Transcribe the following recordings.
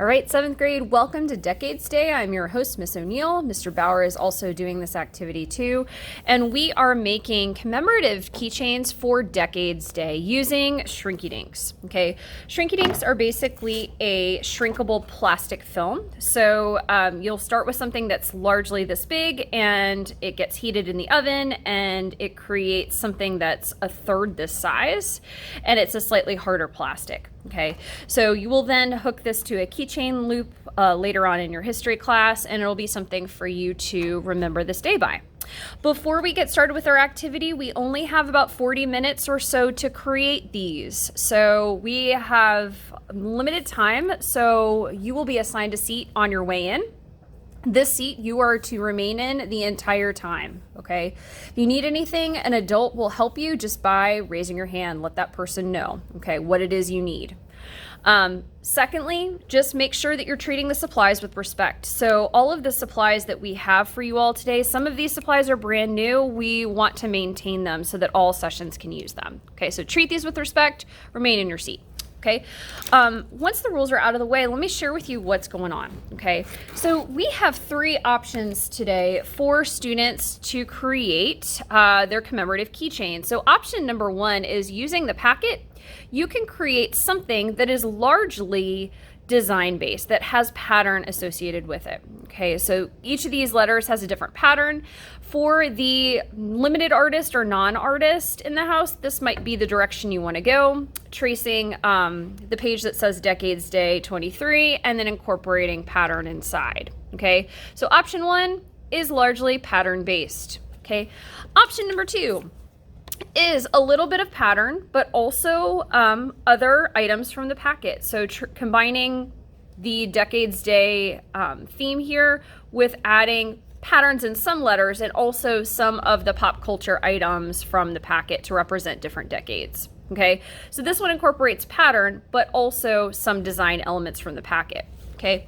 All right, 7th grade, welcome to Decades Day. I'm your host, Miss O'Neill. Mr. Bauer is also doing this activity too. And we are making commemorative keychains for Decades Day using Shrinky Dinks. Okay, Shrinky Dinks are basically a shrinkable plastic film. So you'll start with something that's largely this big and it gets heated in the oven and it creates something that's a third this size and it's a slightly harder plastic. Okay, so you will then hook this to a keychain loop later on in your history class, and it'll be something for you to remember this day by. Before we get started with our activity, we only have about 40 minutes or so to create these. So we have limited time, so you will be assigned a seat on your way in. This seat you are to remain in the entire time, okay? If you need anything, an adult will help you just by raising your hand. Let that person know, okay, what it is you need. Secondly, just make sure that you're treating the supplies with respect. So all of the supplies that we have for you all today, some of these supplies are brand new. We want to maintain them so that all sessions can use them. Okay, so treat these with respect, remain in your seat. Okay, once the rules are out of the way, let me share with you what's going on. Okay, so we have 3 options today for students to create their commemorative keychain. So option number 1 is using the packet. You can create something that is largely design based, that has pattern associated with it. Okay, so each of these letters has a different pattern. For the limited artist or non-artist in the house, this might be the direction you want to go, tracing the page that says Decades Day 23 and then incorporating pattern inside. Okay, so option 1 is largely pattern based. Okay, option number 2 is a little bit of pattern, but also other items from the packet. So combining the Decades Day theme here with adding patterns in some letters and also some of the pop culture items from the packet to represent different decades. Okay, so this one incorporates pattern, but also some design elements from the packet. Okay.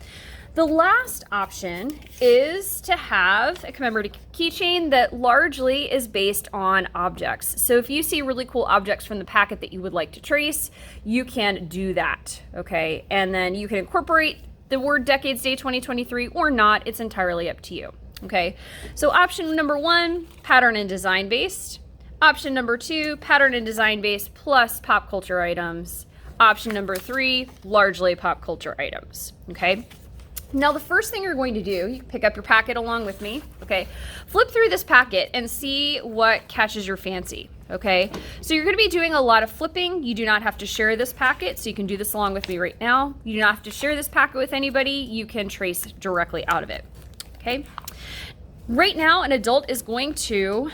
The last option is to have a commemorative keychain that largely is based on objects. So if you see really cool objects from the packet that you would like to trace, you can do that, okay? And then you can incorporate the word Decades Day 2023 or not. It's entirely up to you, okay? So option number 1, pattern and design based. Option number 2, pattern and design based plus pop culture items. Option number 3, largely pop culture items, okay? Now, the first thing you're going to do, you can pick up your packet along with me, okay? Flip through this packet and see what catches your fancy, okay? So you're gonna be doing a lot of flipping. You do not have to share this packet, so you can do this along with me right now. You do not have to share this packet with anybody. You can trace directly out of it, okay? Right now, an adult is going to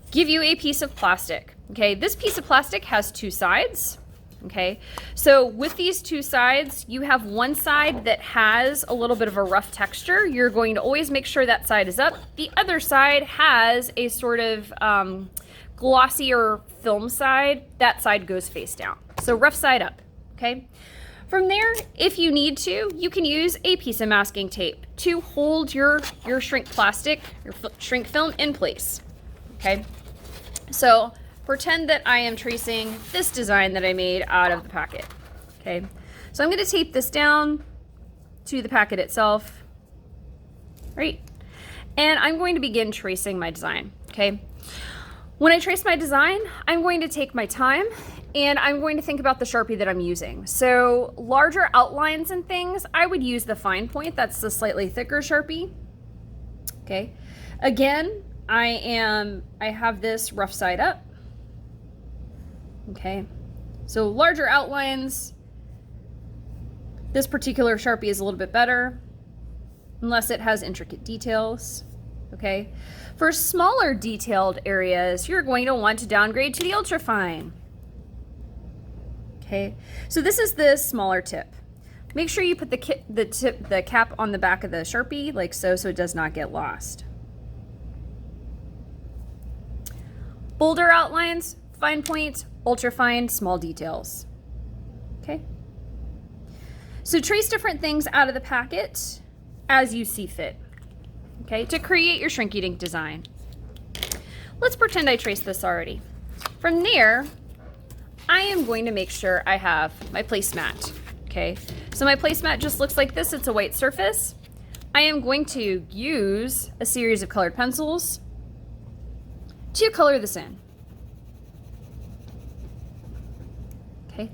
give you a piece of plastic, okay? This piece of plastic has 2 sides. Okay, so with these 2 sides, you have one side that has a little bit of a rough texture. You're going to always make sure that side is up. The other side has a sort of glossier film side. That side goes face down. So rough side up, okay? From there, if you need to, you can use a piece of masking tape to hold your shrink plastic, your shrink film in place, okay? So pretend that I am tracing this design that I made out of the packet, okay? So I'm gonna tape this down to the packet itself, right? And I'm going to begin tracing my design, okay? When I trace my design, I'm going to take my time and I'm going to think about the Sharpie that I'm using. So larger outlines and things, I would use the fine point. That's the slightly thicker Sharpie, okay? Again, I have this rough side up. Okay, so larger outlines, this particular Sharpie is a little bit better, unless it has intricate details, okay? For smaller detailed areas, you're going to want to downgrade to the ultra fine. Okay, so this is the smaller tip. Make sure you put the cap on the back of the Sharpie like so it does not get lost. Bolder outlines, fine point, ultra fine, small details. Okay. So trace different things out of the packet as you see fit, okay, to create your Shrinky Dink design. Let's pretend I traced this already. From there, I am going to make sure I have my placemat. Okay, so my placemat just looks like this. It's a white surface. I am going to use a series of colored pencils to color this in. Okay,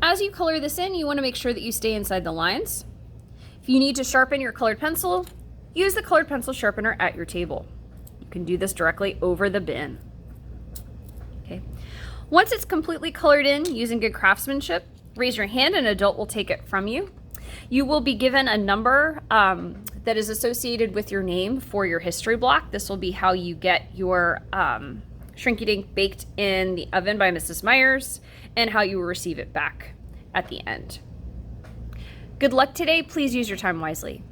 as you color this in, you want to make sure that you stay inside the lines. If you need to sharpen your colored pencil, use the colored pencil sharpener at your table. You can do this directly over the bin. Okay, once it's completely colored in using good craftsmanship, raise your hand and an adult will take it from you. You will be given a number that is associated with your name for your history block. This will be how you get your Shrinky Dink baked in the oven by Mrs. Myers and how you will receive it back at the end. Good luck today. Please use your time wisely.